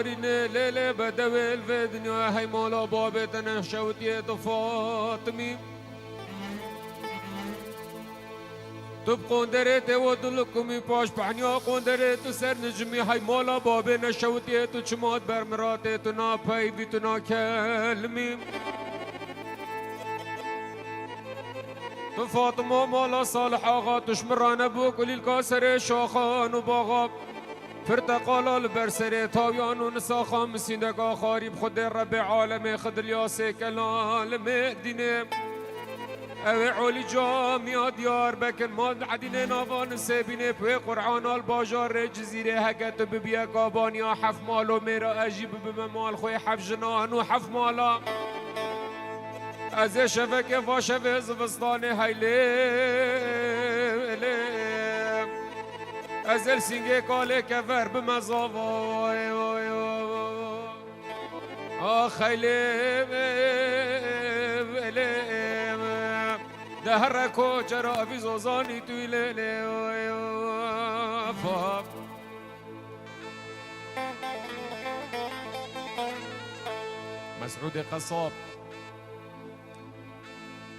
نارين ليلة بدويل في دنيا هاي مولا بابتنا شوتية فاطمي تب قندرت ودلكم باش بحنيا قندرت سر نجمي هاي مولا بابنا شوتية چمات برمراتي تنا باي تنا كلمي فاطمة مولا صالح آغا تشمران بو كل الكاسر شاخان وباغا فرتقال البرسر تاويان ونساخا مسيندقا خارب خد رب عالم خد الياسي كلام دينه اوه عولي جامعة ديار بكن ماد عدين نافان سبينه بوي قرآن الباجار جزيره هكت ببيا قابانيا حف مالو ميرا اجيب بممال خوي حف جنان وحف مالا از شفك فاشف زفستاني هايلي ازل سینگه کاله کفر بمزاوای خیلی دهر کو چرا بی زوزانی توی لیلی مسعود قصاب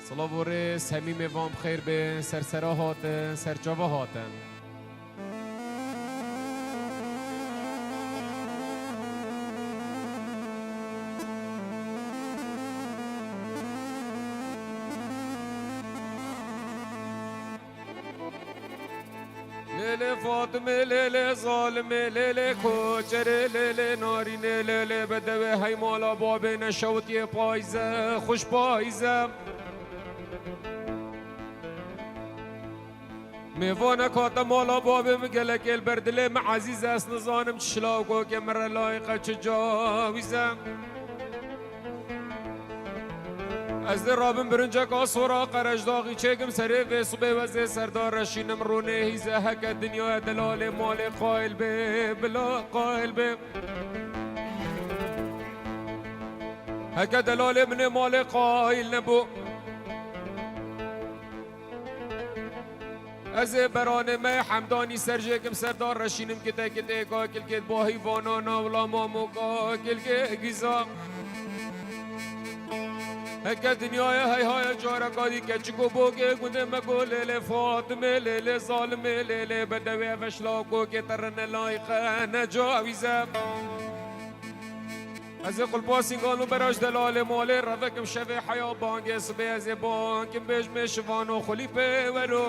صلاة و رس همیم وام خیر به سرسرا هاتن سرجاوا هاتن ليلة فاطمة ليلة ظالمة ليلة كوچر ليلة نارينة ليلة بدوي هاي مالا بابنا شوتي بايزة خوش بايزة میوانه کاتا مالا بابه مگلک البردله مع عزیز است نزانم چشلاو که مره لایقه چه جاویزم از در رابم برنجک آسورا قرجداغی چگم سره و صبح وزه سردار رشینم رونه هیزه هک دنیا دلال مال قائل به بلا قائل به هک دلال من مال قائل نبو از بران ما حمدانی سرجکم سردار رشینم کته کته کاکل کت با حیوانانا ولا مامو کاکل که گیزا هکه دنیای های های جارکادی که چکو بوگه گنده مگو لیل فاطمه لیل ظالمه لیل بدوی فشلاکو که ترن لایقه نجاویزم از قلباسی گانو براش دلال ماله رفکم شوه حیا بانگ سبه از بانکم بیش میشوانو خلیپه ورو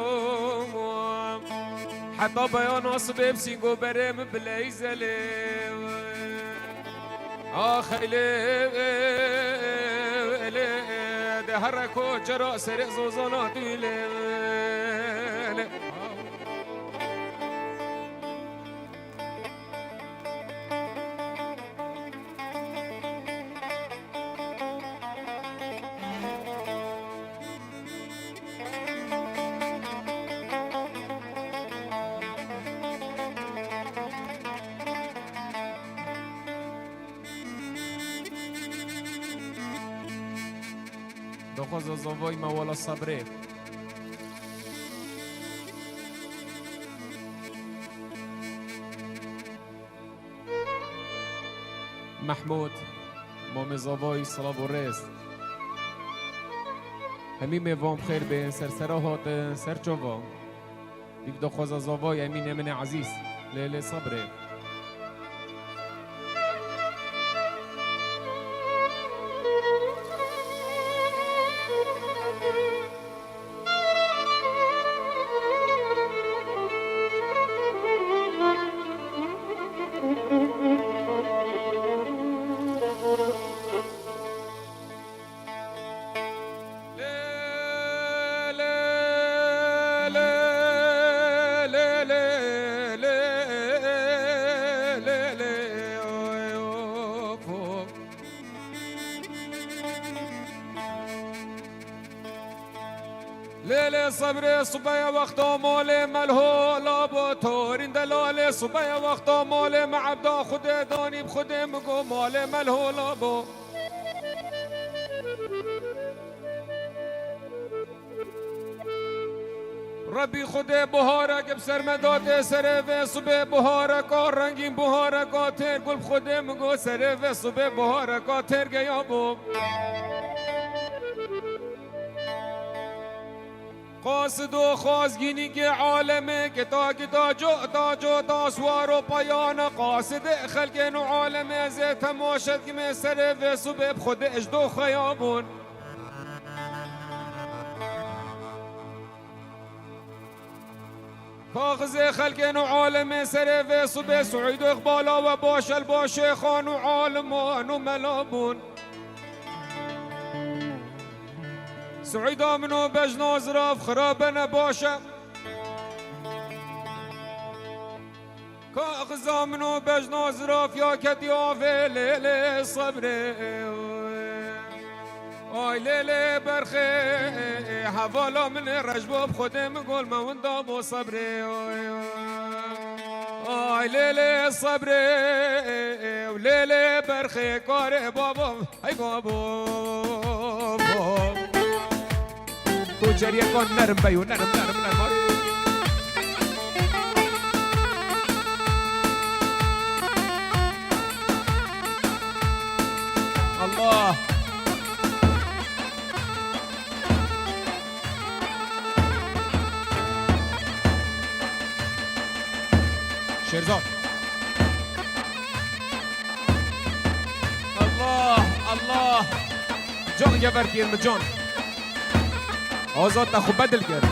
حتی بیان آسبه بسینگو برم بلیزله خیلی ده هر کو چرا سر زوزانا دویله دخوز زوای مولا صبره محمود مام زوای صلاة و رس همین وام خیر به سرسرا هات سرچوا یک دخوز زوای امین من عزیز لیل صبره لیل صبر صبح وقتا مال ملهولا با تورین دلال صبح وقتا مال معبدا خود دانی بخود مگو مال ملهولا با ربی خود بهارک بسر مداد سر و صبح بهارک رنگین بهارک تر گل خود مگو سر و صبح بهارک تر گیا بو قاصد و خازگینی که عالمه که تا جو تا سوار و پایان قاصد خلقین و عالمه از تماشد که من سر و صبح خود اجدو خیابون کاغذ خلقین و عالم سر و صبح سعید و اقبالا و باشل با شیخان و عالمان و ملابون سعید آمن و بجناز راف خراب نباشه کاغذ آمن و بجناز راف یا کتی آفه لیل صبره آی لیل برخه حوالا من رجباب خودم گل من دام و صبره آی لیل صبره و لیل برخه کار بابا ای بابا تو جریه کن نرم بیو نرم الله شیرزاد الله جان گبر کیر جان آزاد تا خوب بدل کرد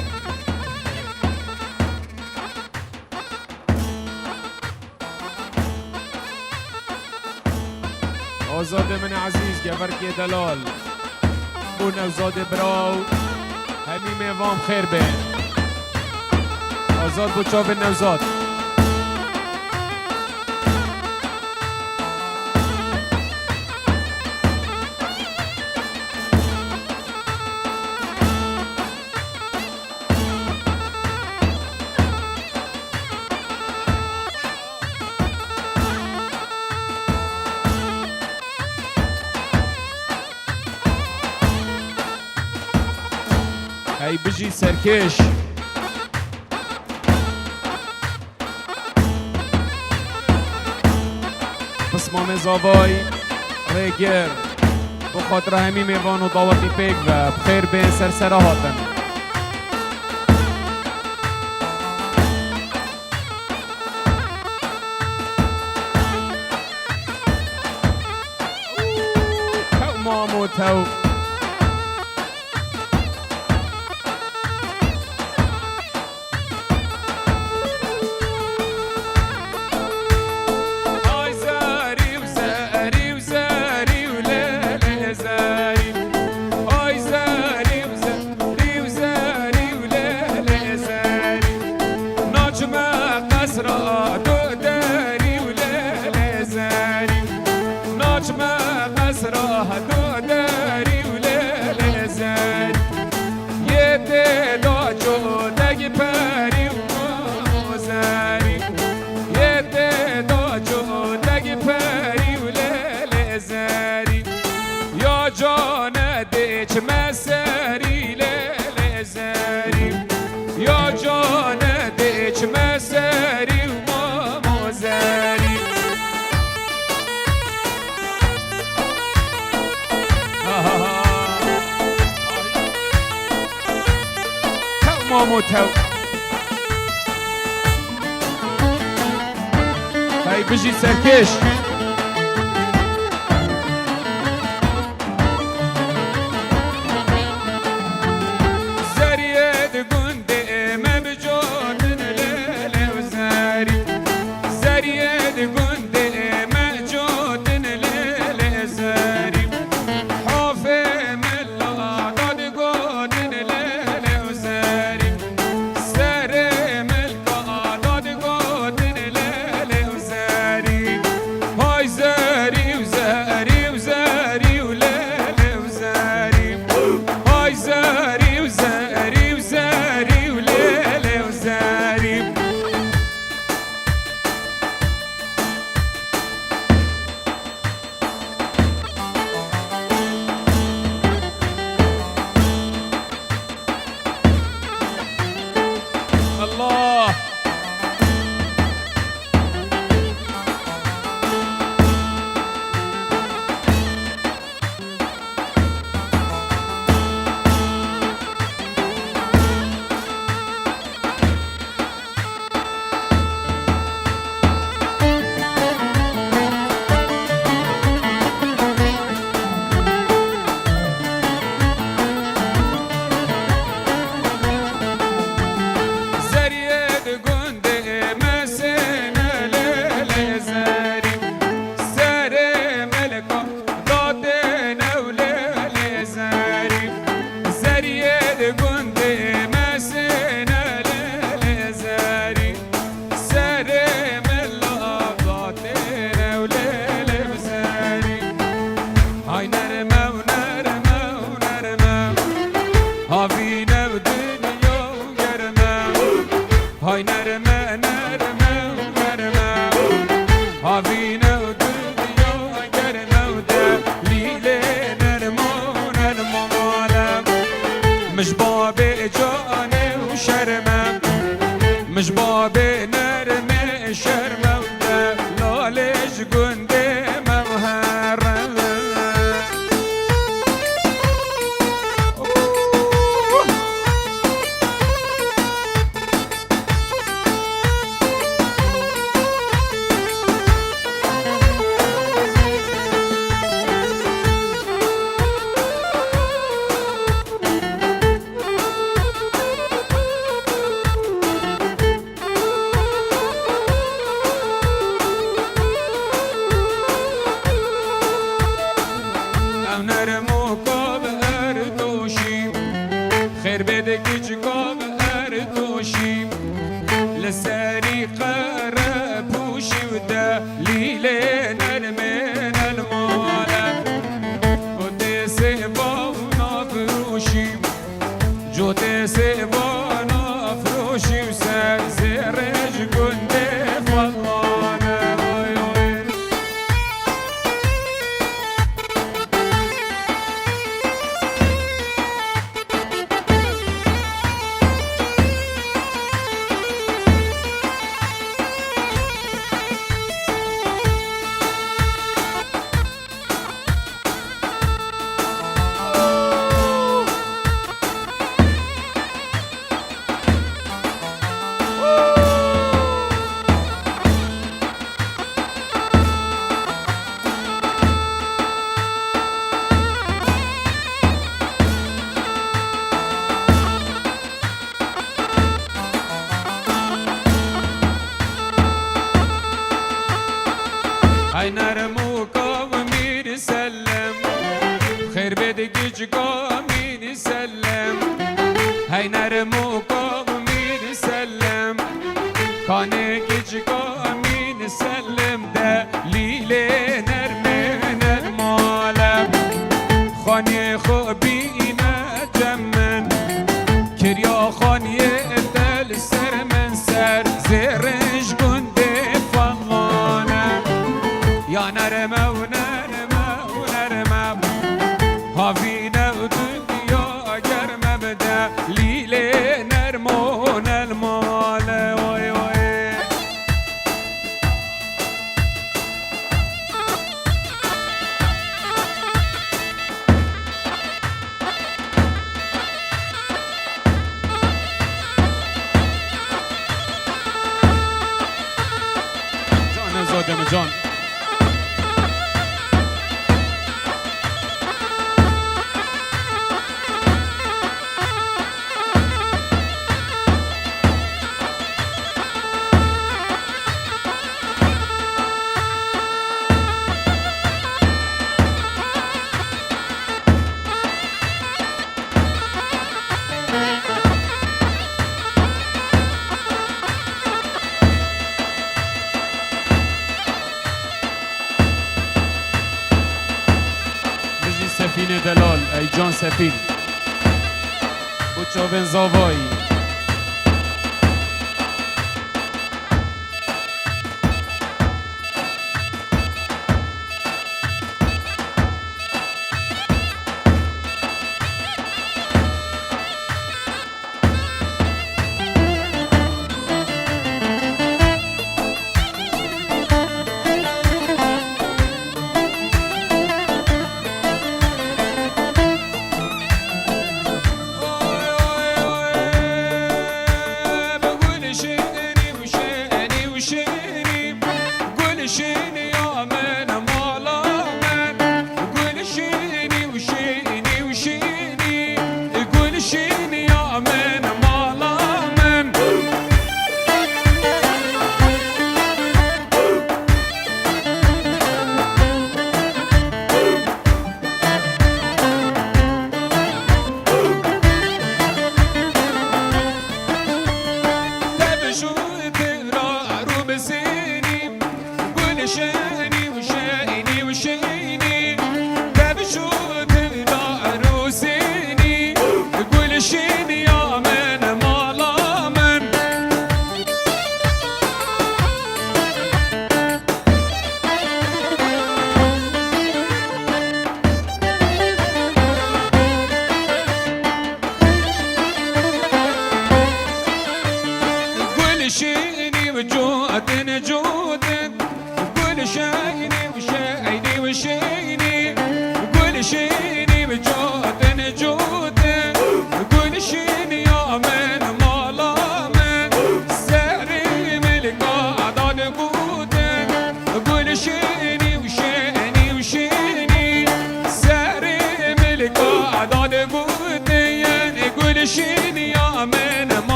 آزاد من عزیز گبر کی دلال بو نوزاد براو همی میوام خیر بین آزاد بو چاو نوزاد ای بجی سرکش بسمام زاوای ریگر بخاطر همی میوان و دعوتی پیک و بخیر بین سرسره هاتن تو مامو تو مسری لیل زری یا جان دیچ مسری و ماما زری تو مامو تو های بجی سرکش ونرمى ونرمى ونرمى هافينا ودنيا جرمى بدا ليلة نرمون المال وي وي جان زادم جان سفینه دلال ای جان سفین بچه بن زاوایی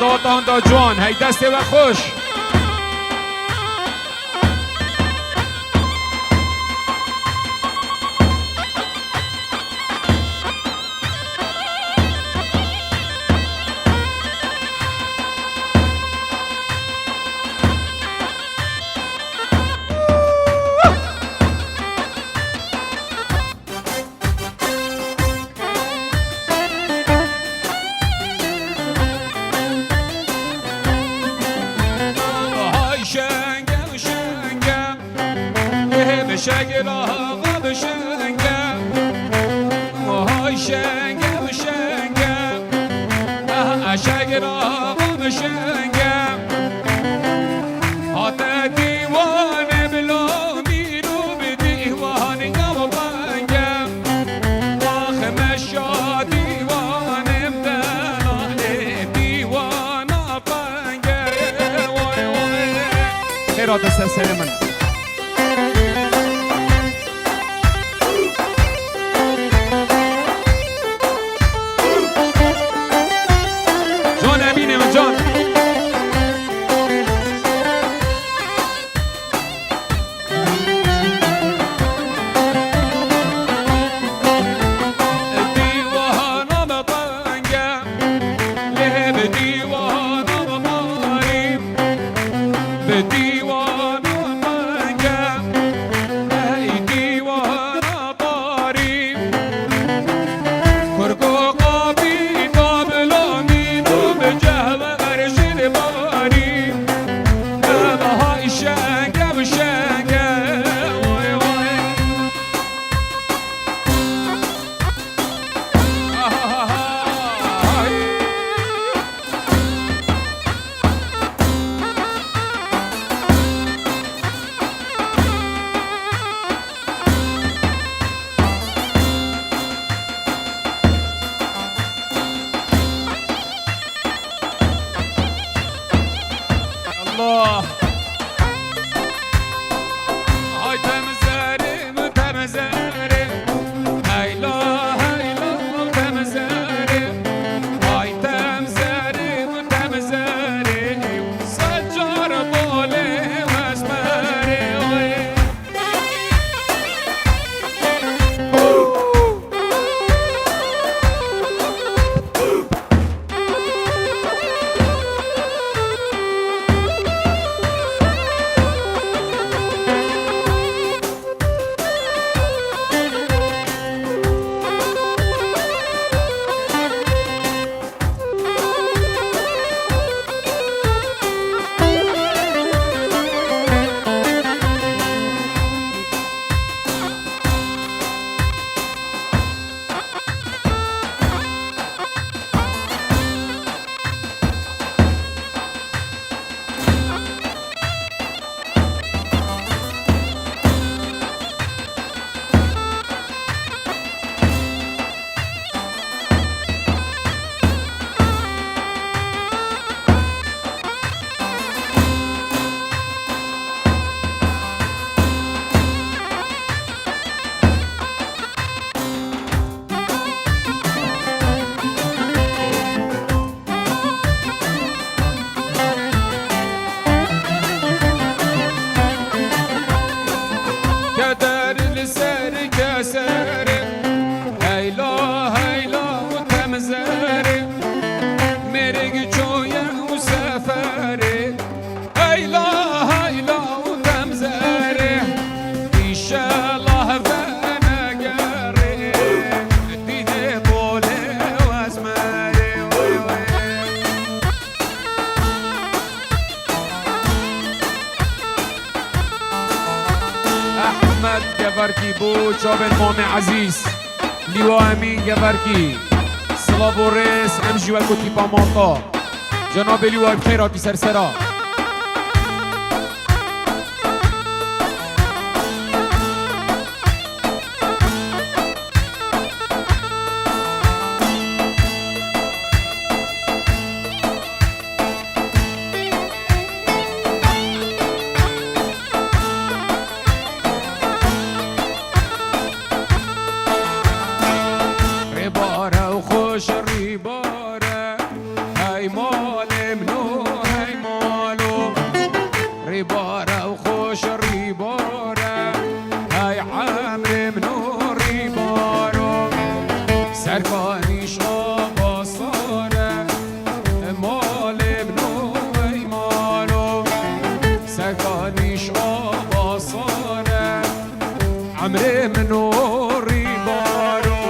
فضاوتان دا جوان هی دسته و خوش عشاقر آقا بشنگم وهای شنگم شنگم عشاقر آقا بشنگم هات دیوانه بلا میرو به دیوانه گم بنگم آخ مشا دیوانه دلانه دیوانه بنگم وای وای خیرات سلسله من جان امینه من جان الله هاي تمزاري متمزاري هيلا هيلا متمزاري هاي تمزاري متمزاري سجار بولي واسماري كدر لسر كسر هيلا هيلا وتمزاري مرق جويا وسفري هيلا هيلا وتمزاري إن شاء الله فانا قاري ديني بولي واسماري وي وي احمد گورکی بود جاب امام عزیز لیوا امین گورکی سلاو ریس امجی و کتیپا مانتا جناب لیوا خیراتی سرسرا ریباره های مال منو های مالو ریباره و خوش ریباره های عمر منو ریبارو سرکانیش آبا ساره مال منو های مالو سرکانیش آبا ساره عمر منو ریبارو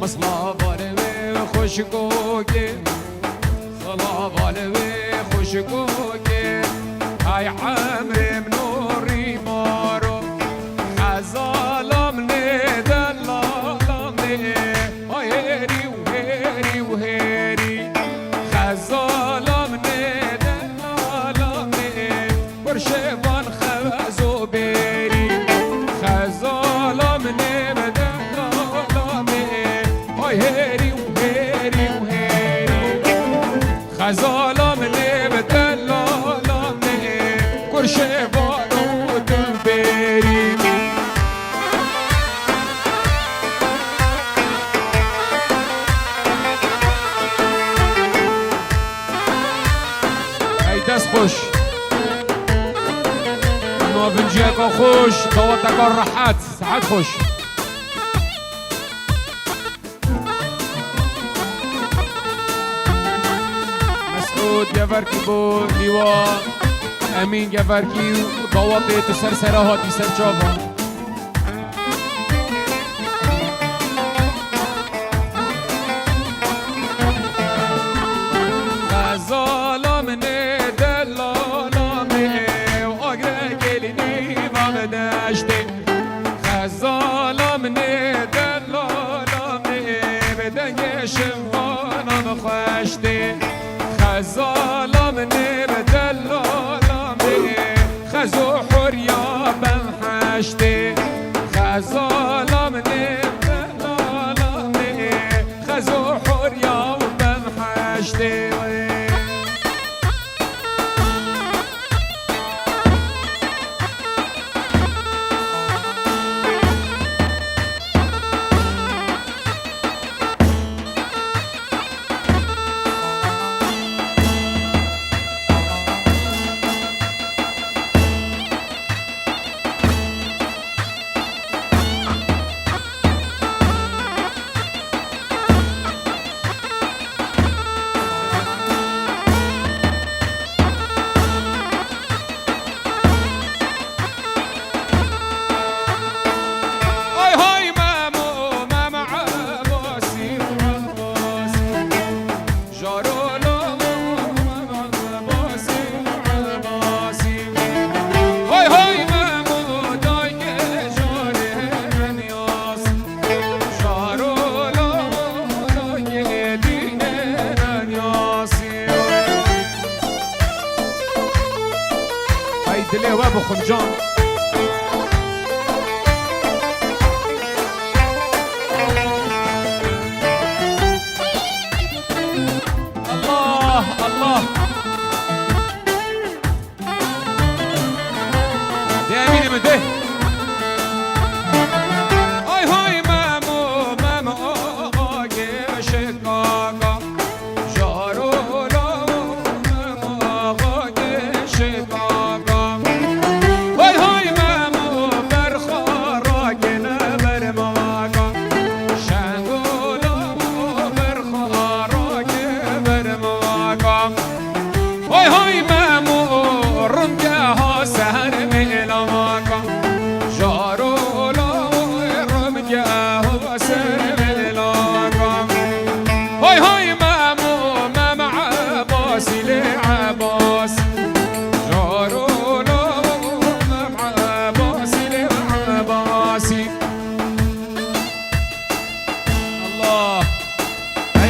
مصلا بالوی خوشگوگی صلا بالوی خوشگوگی ای عمر منوری مارو خزالم ندلالم نه هیری و هیری و هیری خزالم ندلالم نه برشبان خوزو بری خزالم ندلالم نه هیری و هیری و هیری خزالم ندلالم نه برشبان و دلبری دست خوش نوفنجيكا خوش دوتك الراحات ساعات خوش مسعود يفركي بو لواء امين يفركي دوتي تسرسره هاتي سرچافا غزالم ندلالم واقرا قلني ما بداشتي غزالم ندلالم بدنگ شمفانم خوشتي غزالم ندلالم خزو حريا بمحشتي غزالم ندلالم خزو حريا بمحشتي دلي وابو خنجان الله الله دي امين من ده هاي هاي مامو مامو اوغي شقاقا جارو لو مامو اوغي شقاقا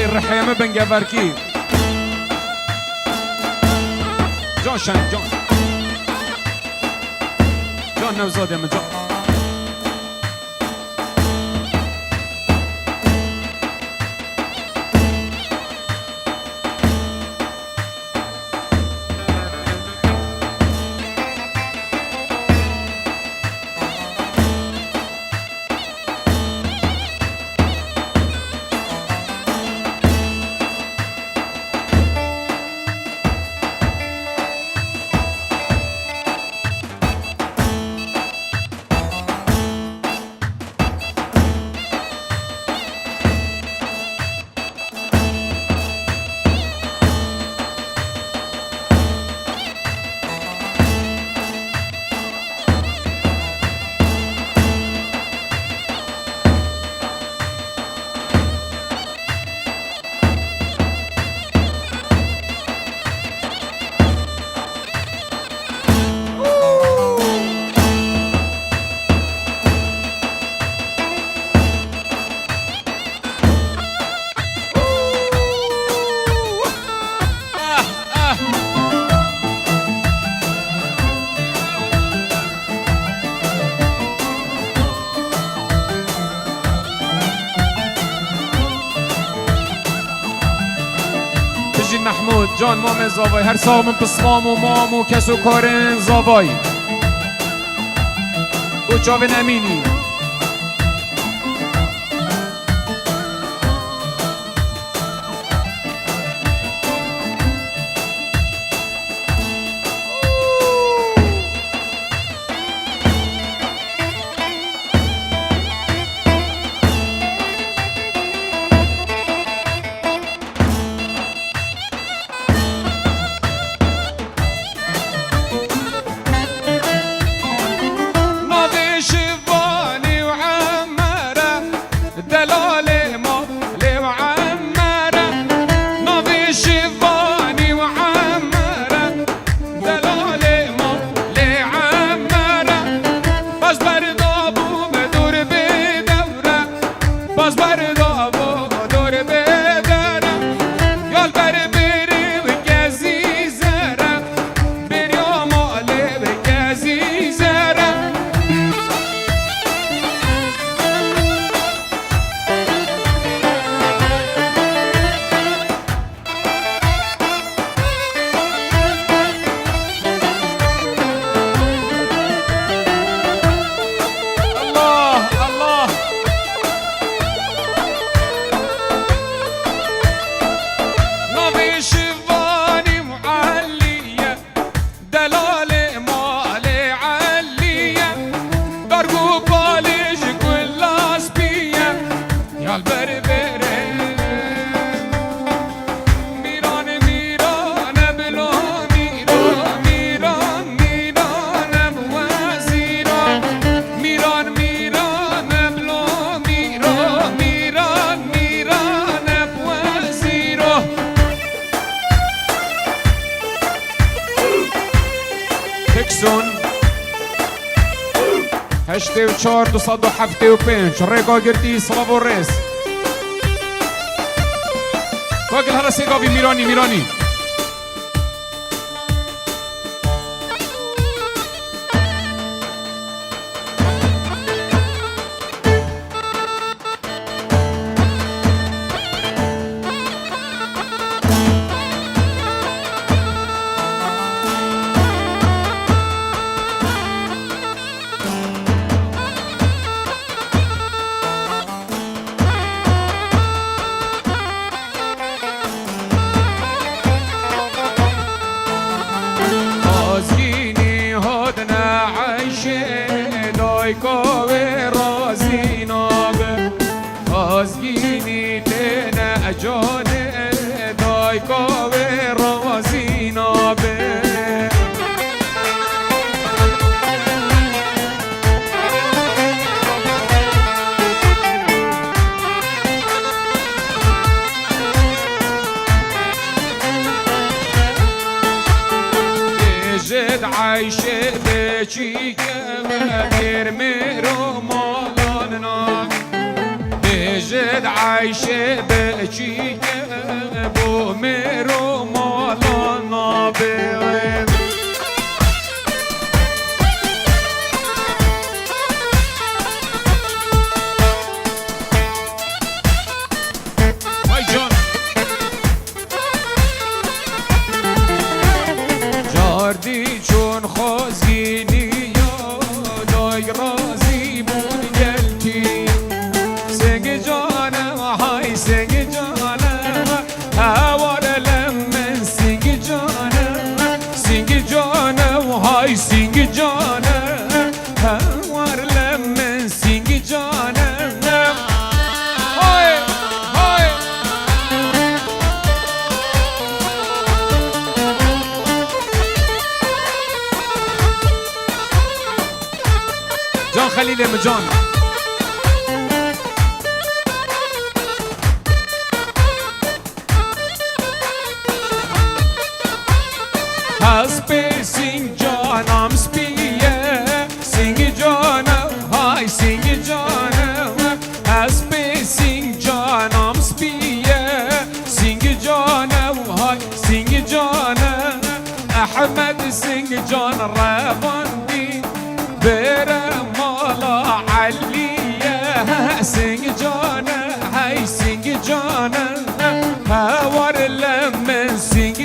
الرحيم بن جبركي جون شان جون نوزاد يا من جون محمود جان مام زاوای هر سامون پسمام و مام و کس و کارن زاوای او چاوه نمینی هشته و چار دو صد و هفته و پنج رگا گردی صلاب و رس کاگل هر سیگابی میرانی عايشة بشيك غير ميرو مالنا بجد عايشة بشيك بو ميرو مالنا بغير جاردي چون خوزگینی یادای رازی بود گلتی سنگ جانم های سنگ جانم هوار لمن سنگ جانم های سنگ جانم هوار لمن سنگ جانم های های جان خلیل مجان هسپی سینگ جانم سپیه سینگ جانم های سینگ جانم هسپی سینگ جانم سپیه سینگ جانم های سینگ جانم احمد سینگ جان رواندی برم مالا علیه سینگ جانم های سینگ جانم هوار لمن سینگ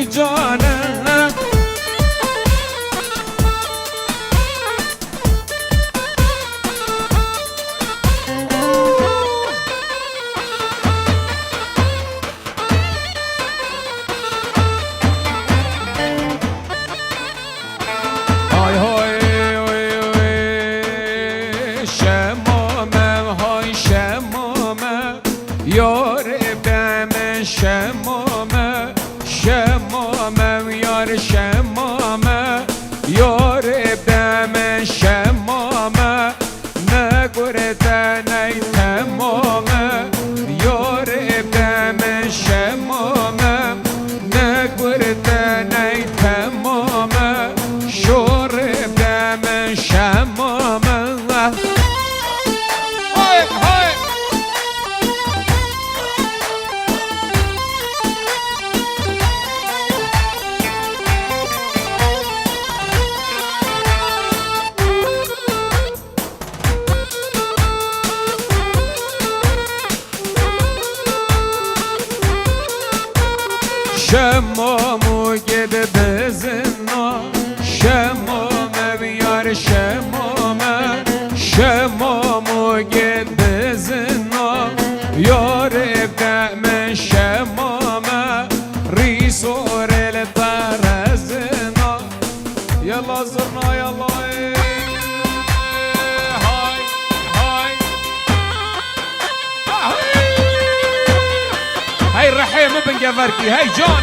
شمامه شمامه یار شمامه یار دم شمامه نگرده نی تمامه یار دم شمامه نگرده نی تمامه شور دم شمامه شمامو گده بزنا شمامه بیار شمامه شمامو گده بزنا یار دم شمامه ریسور البرزنا يلا زرنا يلا هاي هاي هاي الرحيم ابن جفركي هاي جون